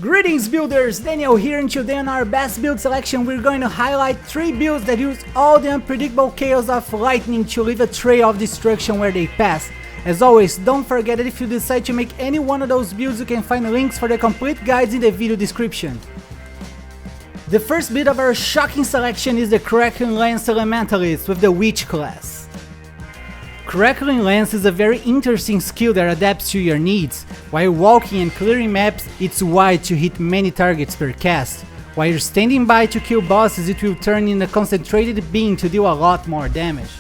Greetings builders, Daniel here, and today on our best build selection we're going to highlight 3 builds that use all the unpredictable chaos of lightning to leave a trail of destruction where they pass. As always, don't forget that if you decide to make any one of those builds you can find links for the complete guides in the video description. The first build of our shocking selection is the Crackling Lance Elementalist with the Witch class. Crackling Lance is a very interesting skill that adapts to your needs. While walking and clearing maps, it's wide to hit many targets per cast. While you're standing by to kill bosses, it will turn in a concentrated beam to deal a lot more damage.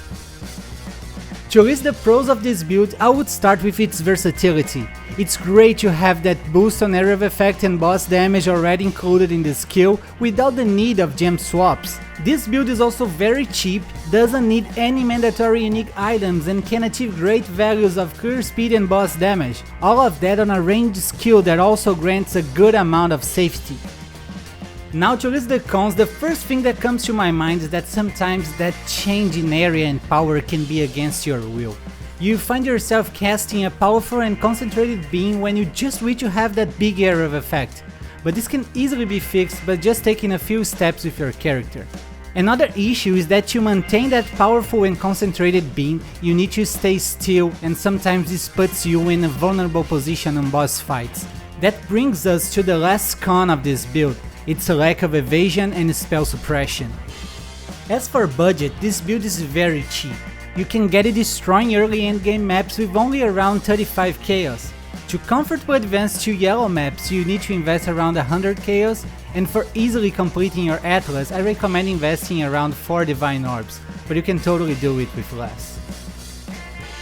To list the pros of this build, I would start with its versatility. It's great to have that boost on area of effect and boss damage already included in the skill without the need of gem swaps. This build is also very cheap, doesn't need any mandatory unique items and can achieve great values of clear speed and boss damage, all of that on a ranged skill that also grants a good amount of safety. Now to list the cons, the first thing that comes to my mind is that sometimes that change in area and power can be against your will. You find yourself casting a powerful and concentrated beam when you just wish to have that big area of effect, but this can easily be fixed by just taking a few steps with your character. Another issue is that to maintain that powerful and concentrated beam, you need to stay still, and sometimes this puts you in a vulnerable position on boss fights. That brings us to the last con of this build, its lack of evasion and spell suppression. As for budget, this build is very cheap. You can get it destroying early endgame maps with only around 35 chaos. To comfortably advance to yellow maps, you need to invest around 100 chaos, and for easily completing your atlas, I recommend investing around 4 divine orbs, but you can totally do it with less.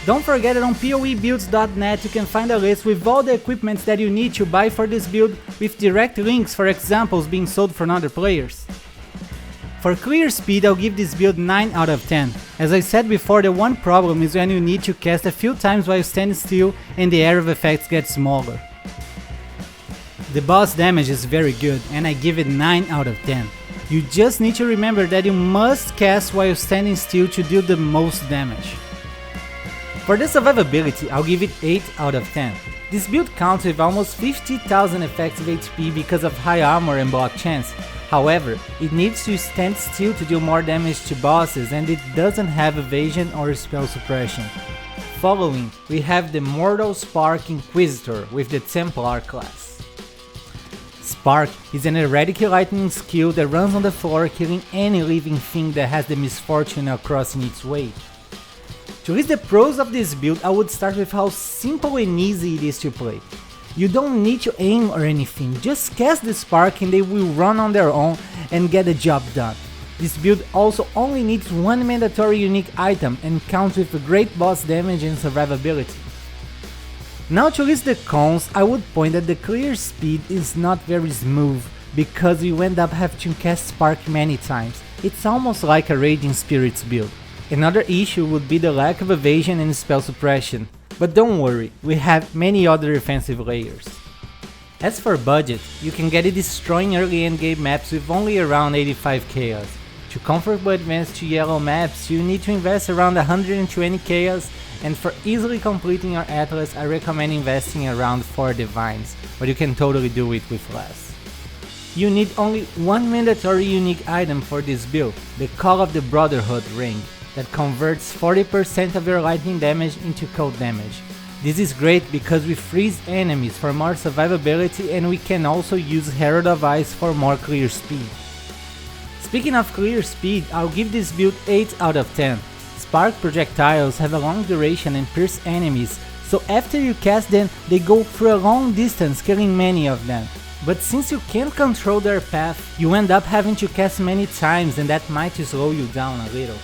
Don't forget that on PoEbuilds.net you can find a list with all the equipments that you need to buy for this build, with direct links for examples being sold from other players. For clear speed, I'll give this build 9 out of 10. As I said before, the one problem is when you need to cast a few times while standing still and the area of effects gets smaller. The boss damage is very good and I give it 9 out of 10. You just need to remember that you must cast while standing still to deal the most damage. For the survivability, I'll give it 8 out of 10. This build counts with almost 50,000 effective HP because of high armor and block chance. However, it needs to stand still to deal more damage to bosses, and it doesn't have evasion or spell suppression. Following, we have the Mortal Spark Inquisitor with the Templar class. Spark is an erratic lightning skill that runs on the floor, killing any living thing that has the misfortune of crossing its way. To list the pros of this build, I would start with how simple and easy it is to play. You don't need to aim or anything, just cast the spark and they will run on their own and get the job done. This build also only needs one mandatory unique item and counts with great boss damage and survivability. Now to list the cons, I would point that the clear speed is not very smooth because you end up having to cast spark many times. It's almost like a Raging Spirits build. Another issue would be the lack of evasion and spell suppression. But don't worry, we have many other defensive layers. As for budget, you can get it destroying early endgame maps with only around 85 chaos. To comfortably advance to yellow maps, you need to invest around 120 chaos, and for easily completing your atlas, I recommend investing around 4 divines, but you can totally do it with less. You need only one mandatory unique item for this build, the Call of the Brotherhood ring, that converts 40% of your lightning damage into cold damage. This is great because we freeze enemies for more survivability, and we can also use Herald of Ice for more clear speed. Speaking of clear speed, I'll give this build 8 out of 10. Spark projectiles have a long duration and pierce enemies, so after you cast them, they go through a long distance, killing many of them. But since you can't control their path, you end up having to cast many times, and that might slow you down a little.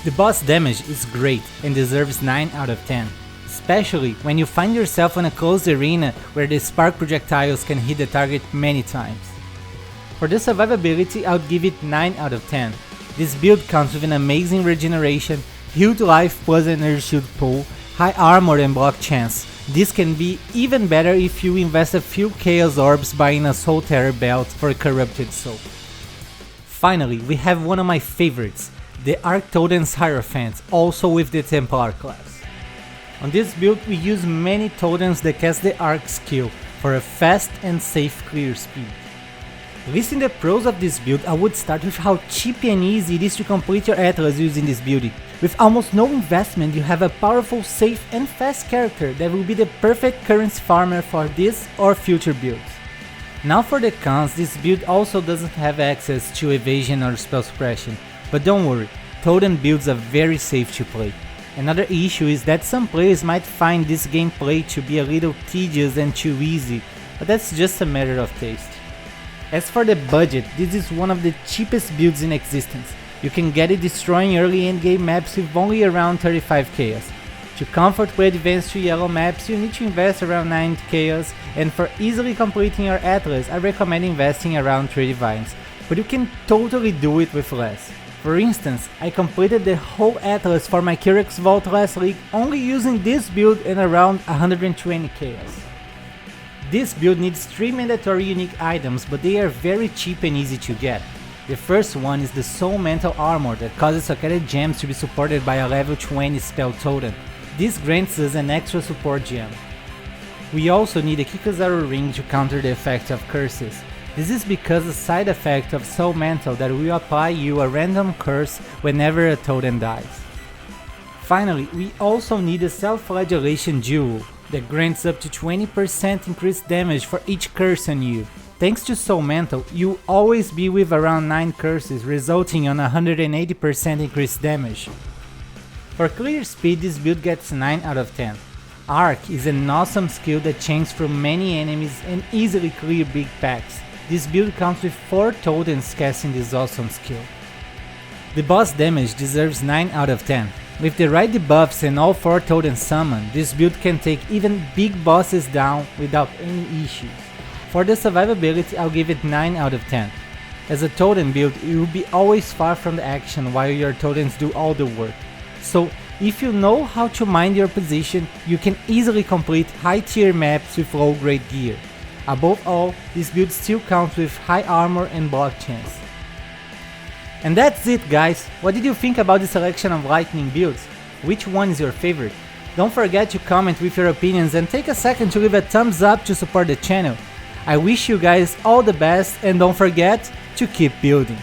The boss damage is great and deserves 9 out of 10, especially when you find yourself in a closed arena where the spark projectiles can hit the target many times. For the survivability, I would give it 9 out of 10. This build comes with an amazing regeneration, huge life plus energy shield pool, high armor and block chance. This can be even better if you invest a few chaos orbs buying a soul terror belt for a corrupted soul. Finally, we have one of my favorites, the Arc Totems Hierophant, also with the Templar class. On this build we use many totems that cast the Arc skill, for a fast and safe clear speed. Listing the pros of this build, I would start with how cheap and easy it is to complete your Atlas using this build. With almost no investment, you have a powerful, safe and fast character that will be the perfect currency farmer for this or future builds. Now for the cons, this build also doesn't have access to evasion or spell suppression, but don't worry, totem builds are very safe to play. Another issue is that some players might find this gameplay to be a little tedious and too easy, but that's just a matter of taste. As for the budget, this is one of the cheapest builds in existence. You can get it destroying early endgame maps with only around 35 chaos. To comfortably advance to yellow maps, you need to invest around 9 chaos, and for easily completing your Atlas, I recommend investing around 3 divines, but you can totally do it with less. For instance, I completed the whole Atlas for my Kyrex Vault last league only using this build and around 120 chaos. This build needs 3 mandatory unique items, but they are very cheap and easy to get. The first one is the Soul Mantle Armor that causes Socket Gems to be supported by a level 20 spell totem. This grants us an extra support gem. We also need a Kikazaru Ring to counter the effect of curses. This is because a side effect of Soul Mantle that will apply you a random curse whenever a totem dies. Finally, we also need a Self-Flagellation Jewel that grants up to 20% increased damage for each curse on you. Thanks to Soul Mantle, you'll always be with around 9 curses, resulting on 180% increased damage. For clear speed, this build gets 9 out of 10. Arc is an awesome skill that chains through many enemies and easily clear big packs. This build comes with 4 totems casting this awesome skill. The boss damage deserves 9 out of 10. With the right debuffs and all 4 totems summoned, this build can take even big bosses down without any issues. For the survivability, I'll give it 9 out of 10. As a totem build, you will be always far from the action while your totems do all the work. So, if you know how to mind your position, you can easily complete high tier maps with low grade gear. Above all, this build still counts with high armor and block chance. And that's it guys, what did you think about the selection of lightning builds? Which one is your favorite? Don't forget to comment with your opinions and take a second to leave a thumbs up to support the channel. I wish you guys all the best and don't forget to keep building.